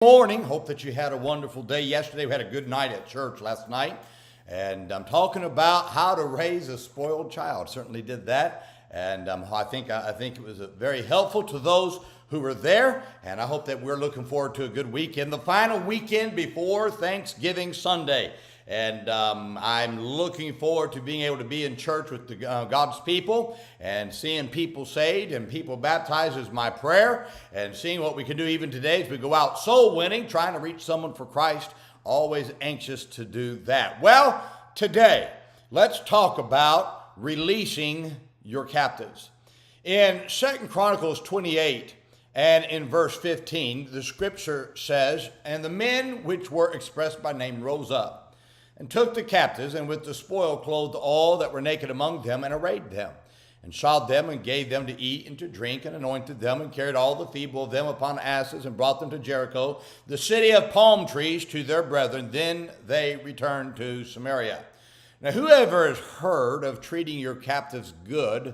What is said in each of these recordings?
Morning. Hope that you had a wonderful day yesterday. We had a good night at church last night, and I'm talking about how to raise a spoiled child. Certainly did that, and I think it was very helpful to those who were there, and I hope that we're looking forward to a good weekend, the final weekend before Thanksgiving Sunday. And I'm looking forward to being able to be in church with God's people and seeing people saved and people baptized is my prayer, and seeing what we can do even today as we go out soul winning, trying to reach someone for Christ. Always anxious to do that. Well, today, let's talk about releasing your captives. In 2 Chronicles 28 and in verse 15, the scripture says, "And the men which were expressed by name rose up, and took the captives, and with the spoil clothed all that were naked among them, and arrayed them, and shod them, and gave them to eat and to drink, and anointed them, and carried all the feeble of them upon asses, and brought them to Jericho, the city of palm trees, to their brethren. Then they returned to Samaria." Now, whoever has heard of treating your captives good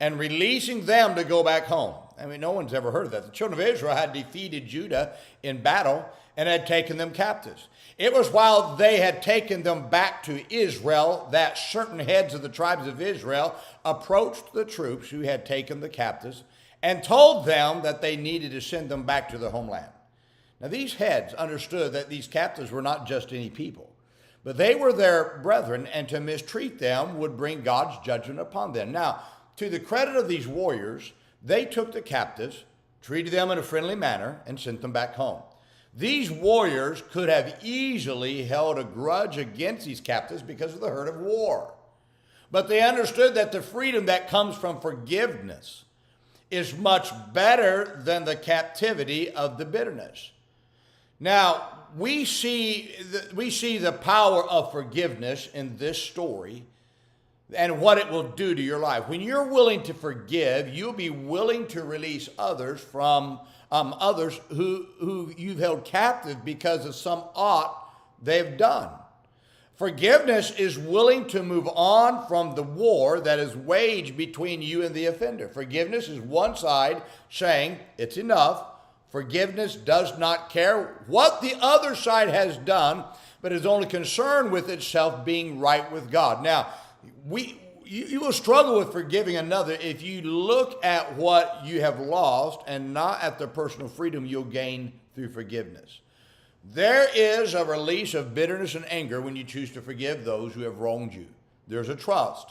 and releasing them to go back home? I mean, no one's ever heard of that. The children of Israel had defeated Judah in battle and had taken them captives. It was while they had taken them back to Israel that certain heads of the tribes of Israel approached the troops who had taken the captives and told them that they needed to send them back to their homeland. Now, these heads understood that these captives were not just any people, but they were their brethren, and to mistreat them would bring God's judgment upon them. Now, to the credit of these warriors, they took the captives, treated them in a friendly manner, and sent them back home. These warriors could have easily held a grudge against these captives because of the hurt of war. But they understood that the freedom that comes from forgiveness is much better than the captivity of the bitterness. Now, we see the power of forgiveness in this story and what it will do to your life. When you're willing to forgive, you'll be willing to release others from others who you've held captive because of some ought they've done. Forgiveness is willing to move on from the war that is waged between you and the offender. Forgiveness is one side saying it's enough. Forgiveness does not care what the other side has done, but is only concerned with itself being right with God. Now, you will struggle with forgiving another if you look at what you have lost and not at the personal freedom you'll gain through forgiveness. There is a release of bitterness and anger when you choose to forgive those who have wronged you. There's a trust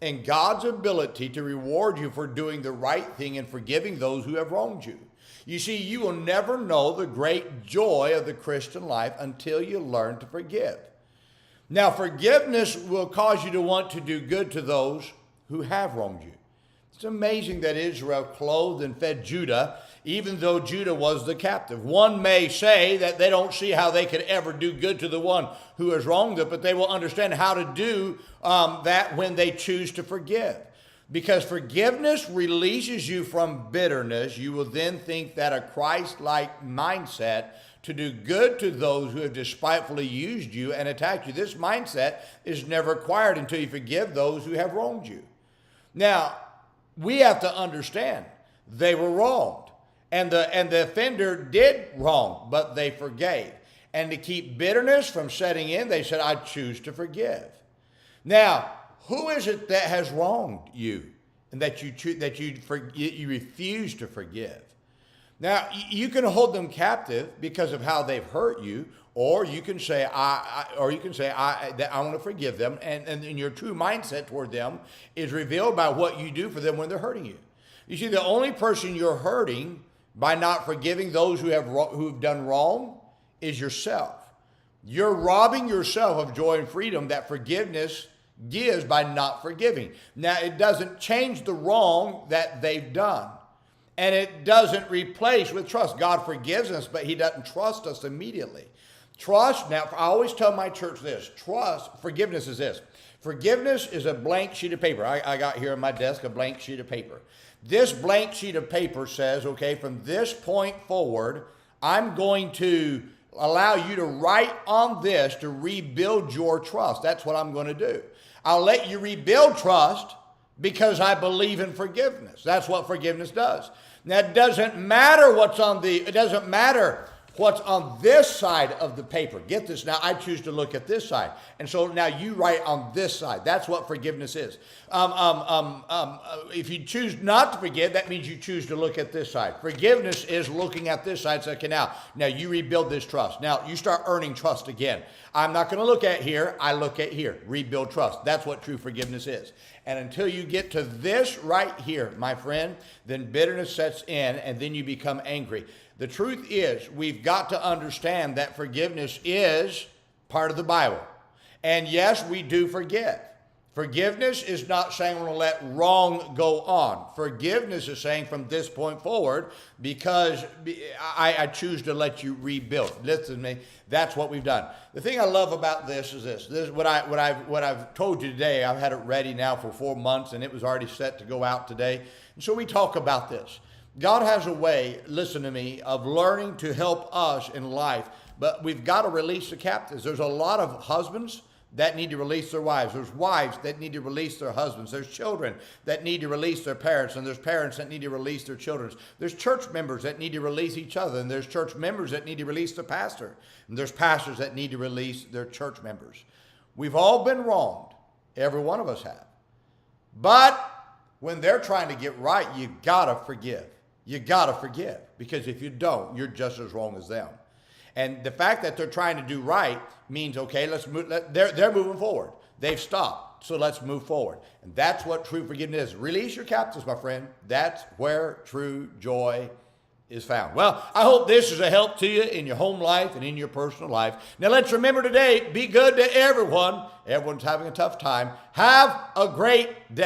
in God's ability to reward you for doing the right thing and forgiving those who have wronged you. You see, you will never know the great joy of the Christian life until you learn to forgive. Now, forgiveness will cause you to want to do good to those who have wronged you. It's amazing that Israel clothed and fed Judah, even though Judah was the captive. One may say that they don't see how they could ever do good to the one who has wronged them, but they will understand how to do that when they choose to forgive. Because forgiveness releases you from bitterness, you will then think that a Christ-like mindset to do good to those who have despitefully used you and attacked you. This mindset is never acquired until you forgive those who have wronged you. Now, we have to understand they were wronged, and the offender did wrong, but they forgave. And to keep bitterness from setting in, they said, "I choose to forgive." Now, who is it that has wronged you and that you refuse to forgive? Now, you can hold them captive because of how they've hurt you, or you can say, I want to forgive them, and your true mindset toward them is revealed by what you do for them when they're hurting you. You see, the only person you're hurting by not forgiving those who've done wrong is yourself. You're robbing yourself of joy and freedom that forgiveness gives by not forgiving. Now, it doesn't change the wrong that they've done. And it doesn't replace with trust. God forgives us, but he doesn't trust us immediately. Trust, now I always tell my church this, forgiveness is this. Forgiveness is a blank sheet of paper. I got here on my desk a blank sheet of paper. This blank sheet of paper says, okay, from this point forward, I'm going to allow you to write on this to rebuild your trust. That's what I'm going to do. I'll let you rebuild trust because I believe in forgiveness. That's what forgiveness does. Now, it doesn't matter what's on this side of the paper. Get this now, I choose to look at this side. And so now you write on this side. That's what forgiveness is. If you choose not to forgive, that means you choose to look at this side. Forgiveness is looking at this side. So, okay, now you rebuild this trust. Now you start earning trust again. I'm not going to look at here. I look at here. Rebuild trust. That's what true forgiveness is. And until you get to this right here, my friend, then bitterness sets in and then you become angry. The truth is, we've got to understand that forgiveness is part of the Bible. And yes, we do forget. Forgiveness is not saying we're going to let wrong go on. Forgiveness is saying from this point forward, because I choose to let you rebuild. Listen to me. That's what we've done. The thing I love about this is this. This is what I've told you today. I've had it ready now for 4 months, and it was already set to go out today. And so we talk about this. God has a way, listen to me, of learning to help us in life, but we've got to release the captives. There's a lot of husbands that need to release their wives. There's wives that need to release their husbands. There's children that need to release their parents, and there's parents that need to release their children. There's church members that need to release each other, and there's church members that need to release the pastor, and there's pastors that need to release their church members. We've all been wronged. Every one of us have. But when they're trying to get right, you gotta forgive. You gotta forgive, because if you don't, you're just as wrong as them. And the fact that they're trying to do right means, okay, let's move. They're moving forward. They've stopped, so let's move forward. And that's what true forgiveness is. Release your captives, my friend. That's where true joy is found. Well, I hope this is a help to you in your home life and in your personal life. Now let's remember today, be good to everyone. Everyone's having a tough time. Have a great day.